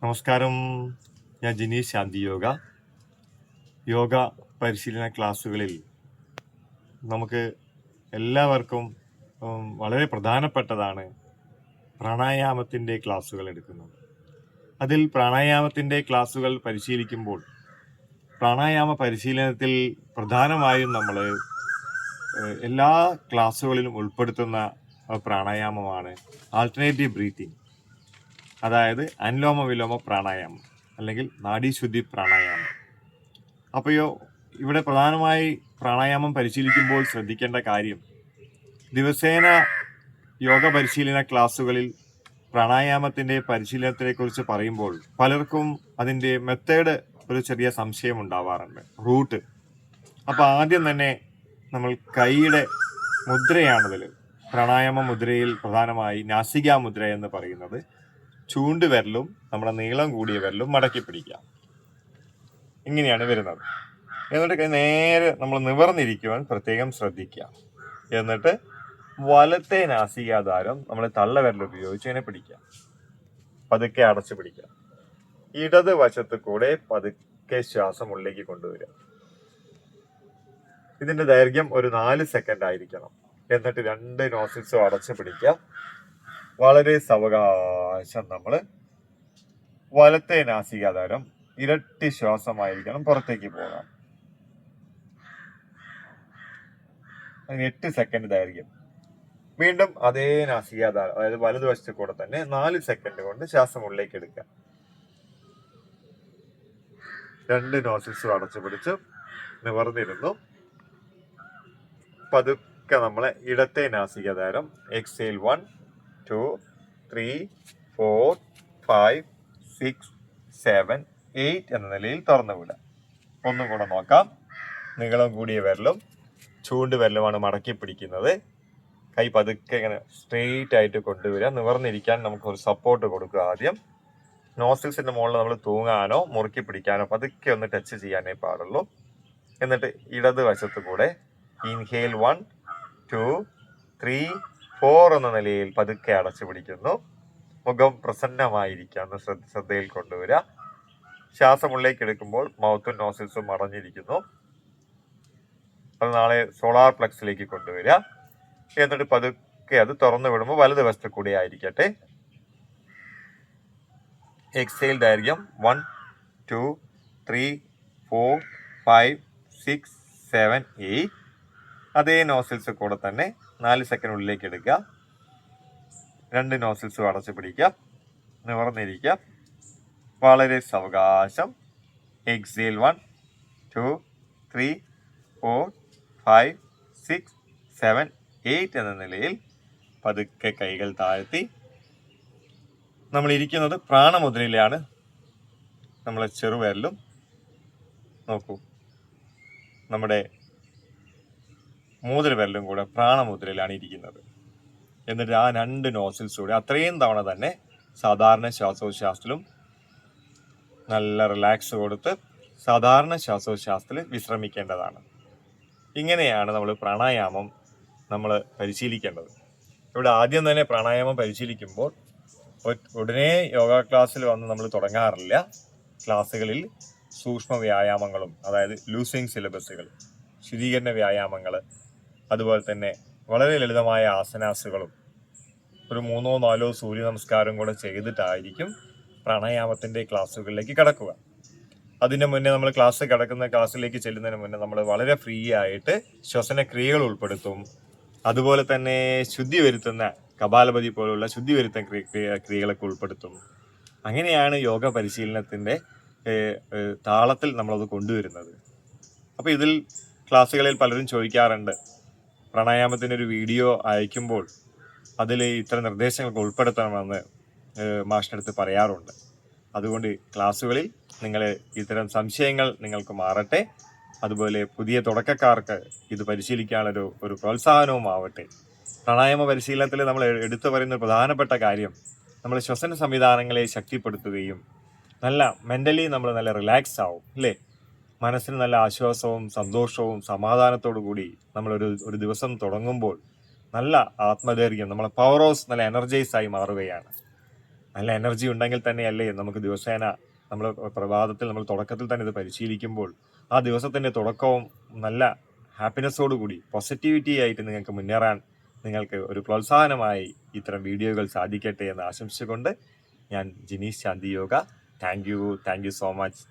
നമസ്കാരം. ഞാൻ ജിനീഷ് ശാന്തി യോഗ പരിശീലന ക്ലാസ്സുകളിൽ നമുക്ക് എല്ലാവർക്കും വളരെ പ്രധാനപ്പെട്ടതാണ് പ്രാണായാമത്തിൻ്റെ ക്ലാസ്സുകൾ എടുക്കുന്നത്. അതിൽ പ്രാണായാമത്തിൻ്റെ ക്ലാസ്സുകൾ പരിശീലിക്കുമ്പോൾ പ്രാണായാമ പരിശീലനത്തിൽ പ്രധാനമായും നമ്മൾ എല്ലാ ക്ലാസ്സുകളിലും ഉൾപ്പെടുത്തുന്ന പ്രാണായാമമാണ് ആൾട്ടർനേറ്റീവ് ബ്രീത്തിങ്, അതായത് അനുലോമ വിലോമ പ്രാണായാമം അല്ലെങ്കിൽ നാഡീശുദ്ധി പ്രാണായാമം. അപ്പോൾ ഇവിടെ പ്രധാനമായി പ്രാണായാമം പരിശീലിക്കുമ്പോൾ ശ്രദ്ധിക്കേണ്ട കാര്യം, ദിവസേന യോഗ പരിശീലന ക്ലാസ്സുകളിൽ പ്രാണായാമത്തിൻ്റെ പരിശീലനത്തെക്കുറിച്ച് പറയുമ്പോൾ പലർക്കും അതിൻ്റെ മെത്തേഡ് ഒരു ചെറിയ സംശയം ഉണ്ടാവാറുണ്ട്, റൂട്ട്. അപ്പോൾ ആദ്യം തന്നെ നമ്മൾ കൈയുടെ മുദ്രയാണതിൽ. പ്രാണായാമ മുദ്രയിൽ പ്രധാനമായി നാസികാ മുദ്ര എന്ന് പറയുന്നത് ചൂണ്ടുവിരലും നമ്മുടെ നീളം കൂടിയ വിരലും മടക്കി പിടിക്കുക. ഇങ്ങനെയാണ് വരുന്നത്. എന്നിട്ട് നേരെ നമ്മൾ നിവർന്നിരിക്കുവാൻ പ്രത്യേകം ശ്രദ്ധിക്കുക. എന്നിട്ട് വലത്തെ നാസികാദ്വാരം നമ്മൾ തള്ളവിരൽ ഉപയോഗിച്ച് അതിനെ പിടിക്കുക. പതുക്കെ അടച്ചു പിടിക്കുക. ഇടത് വശത്ത് കൂടെ പതുക്കെ ശ്വാസം ഉള്ളിലേക്ക് കൊണ്ടുവരിക. ഇതിന്റെ ദൈർഘ്യം ഒരു 4 സെക്കൻഡ് ആയിരിക്കണം. എന്നിട്ട് 2 നോസിൽസും അടച്ചു പിടിക്കുക. വളരെ സാവകാശം നമ്മൾ വലത്തെ നാസികാദ്വാരം ഇരട്ടി ശ്വാസമായിരിക്കണം പുറത്തേക്ക് പോകാം. 8 സെക്കൻഡ് ദൈർഘ്യം. വീണ്ടും അതേ നാസികാദ്വാരം, അതായത് വലതുവശത്ത് കൂടെ തന്നെ 4 സെക്കൻഡ് കൊണ്ട് ശ്വാസം ഉള്ളിലേക്ക് എടുക്കുക. 2 നോസിൽസും അടച്ചു പിടിച്ച് നിവർന്നിരുന്നു. പതുക്കെ നമ്മളെ ഇടത്തെ നാസികാദ്വാരം എക്സേൽ 1 2 3 4 5 6 7 8 എന്ന നിലയിൽ തുറന്നു വിടുക. ഒന്നും കൂടെ നോക്കാം. നീളം കൂടിയ വിരലും ചൂണ്ടുവിരലുമാണ് മടക്കി പിടിക്കുന്നത്. കൈ പതുക്കെ ഇങ്ങനെ സ്ട്രെയിറ്റ് ആയിട്ട് കൊണ്ടുവരിക. നിവർന്നിരിക്കാൻ നമുക്ക് ഒരു സപ്പോർട്ട് കൊടുക്കുക. ആദ്യം നോസിൽസിന്റെ മുകളിൽ നമ്മൾ തൂങ്ങാനോ മുറുക്കി പിടിക്കാനോ പതുക്കെ ഒന്ന് ടച്ച് ചെയ്യാനേ പാടുള്ളൂ. എന്നിട്ട് ഇടത് വശത്ത് കൂടെ ഇൻഹേൽ 1 2 3 4 എന്ന നിലയിൽ പതുക്കെ അടച്ചു പിടിക്കുന്നു. മുഖം പ്രസന്നമായിരിക്കാന്ന് ശ്രദ്ധയിൽ കൊണ്ടുവരിക. ശ്വാസം ഉള്ളിലേക്ക് എടുക്കുമ്പോൾ മൗത്തും നോസിൽസും അടഞ്ഞിരിക്കുന്നു. അത് നാളെ സോളാർ പ്ലക്സിലേക്ക് കൊണ്ടുവരിക. എന്നിട്ട് പതുക്കെ അത് തുറന്നു വിടുമ്പോൾ വലതുവശത്ത് കൂടെ ആയിരിക്കട്ടെ. എക്സേൽ ദൈർഘ്യം 1 2 3 4 5 6 7 8. അതേ നോസിൽസ് കൂടെ തന്നെ 4 സെക്കൻഡ് ഉള്ളിലേക്ക് എടുക്കുക. 2 നോസിൽസും അടച്ചു പിടിക്കുക. നിവർന്നിരിക്കുക. വളരെ സാവകാശം എക്സേൽ 1 2 3 4 5 6 7 8 എന്ന നിലയിൽ പതുക്കെ കൈകൾ താഴ്ത്തി. നമ്മൾ ഇരിക്കുന്നത് പ്രാണമുദ്രയിലാണ്. നമ്മളെ ചെറുവിരലും നോക്കൂ, നമ്മുടെ മൂതിരവിരലും കൂടെ പ്രാണമുദ്രയിലാണ് ഇരിക്കുന്നത്. എന്നിട്ട് ആ 2 നോസിൽസൂടെ അത്രയും തവണ തന്നെ സാധാരണ ശ്വാസോച്ഛ്വാസത്തിലും നല്ല റിലാക്സ് കൊടുത്ത് സാധാരണ ശ്വാസോച്ഛ്വാസത്തിൽ വിശ്രമിക്കേണ്ടതാണ്. ഇങ്ങനെയാണ് നമ്മൾ പ്രാണായാമം പരിശീലിക്കേണ്ടത്. ഇവിടെ ആദ്യം തന്നെ പ്രാണായാമം പരിശീലിക്കുമ്പോൾ ഉടനെ യോഗ ക്ലാസ്സിൽ വന്ന് നമ്മൾ തുടങ്ങാറില്ല. ക്ലാസ്സുകളിൽ സൂക്ഷ്മ വ്യായാമങ്ങളും, അതായത് ലൂസിങ് സിലബസുകൾ, ശുചീകരണ വ്യായാമങ്ങൾ, അതുപോലെ തന്നെ വളരെ ലളിതമായ ആസനാസുകളും ഒരു 3-4 സൂര്യ നമസ്കാരം കൂടെ ചെയ്തിട്ടായിരിക്കും പ്രാണായാമത്തിൻ്റെ ക്ലാസ്സുകളിലേക്ക് കടക്കുക. അതിന് മുന്നേ നമ്മൾ ക്ലാസ്സിലേക്ക് ചെല്ലുന്നതിന് മുന്നേ നമ്മൾ വളരെ ഫ്രീ ആയിട്ട് ശ്വസന ക്രിയകൾ ഉൾപ്പെടുത്തും. അതുപോലെ തന്നെ ശുദ്ധി വരുത്തുന്ന കപാലപതി പോലുള്ള ശുദ്ധി വരുത്തുന്ന ക്രിയകളൊക്കെ ഉൾപ്പെടുത്തും. അങ്ങനെയാണ് യോഗ പരിശീലനത്തിൻ്റെ താളത്തിൽ നമ്മളത് കൊണ്ടുവരുന്നത്. അപ്പോൾ ഇതിൽ ക്ലാസ്സുകളിൽ പലരും ചോദിക്കാറുണ്ട്, പ്രാണായാമത്തിൻ്റെ ഒരു വീഡിയോ അയക്കുമ്പോൾ അതിൽ ഇത്ര നിർദ്ദേശങ്ങൾക്ക് ഉൾപ്പെടുത്തണമെന്ന് മാഷിനടുത്ത് പറയാറുണ്ട്. അതുകൊണ്ട് ക്ലാസ്സുകളിൽ ഇത്തരം സംശയങ്ങൾ നിങ്ങൾക്ക് മാറട്ടെ. അതുപോലെ പുതിയ തുടക്കക്കാർക്ക് ഇത് പരിശീലിക്കാനുള്ളൊരു പ്രോത്സാഹനവും ആവട്ടെ. പ്രാണായാമ പരിശീലനത്തിൽ നമ്മൾ എടുത്തു പറയുന്ന പ്രധാനപ്പെട്ട കാര്യം, നമ്മൾ ശ്വസന സംവിധാനങ്ങളെ ശക്തിപ്പെടുത്തുകയും മെൻ്റലി നമ്മൾ നല്ല റിലാക്സ് ആവും, അല്ലേ? മനസ്സിന് നല്ല ആശ്വാസവും സന്തോഷവും സമാധാനത്തോടു കൂടി ഒരു ദിവസം തുടങ്ങുമ്പോൾ നല്ല ആത്മധൈര്യം, നമ്മളെ പവർ ഹൗസ് നല്ല എനർജൈസ് ആയി മാറുകയാണ്. നല്ല എനർജി ഉണ്ടെങ്കിൽ തന്നെയല്ലേ നമുക്ക് ദിവസേന നമ്മൾ പ്രഭാതത്തിൽ നമ്മൾ തുടക്കത്തിൽ തന്നെ ഇത് പരിശീലിക്കുമ്പോൾ ആ ദിവസത്തിൻ്റെ തുടക്കവും നല്ല ഹാപ്പിനെസ്സോടു കൂടി പോസിറ്റിവിറ്റി ആയിട്ട് നിങ്ങൾക്ക് മുന്നേറാൻ നിങ്ങൾക്ക് ഒരു പ്രോത്സാഹനമായി ഇത്തരം വീഡിയോകൾ സാധിക്കട്ടെ എന്ന് ആശംസിച്ചുകൊണ്ട് ഞാൻ Jineesh Shanti Yoga. Thank you so much.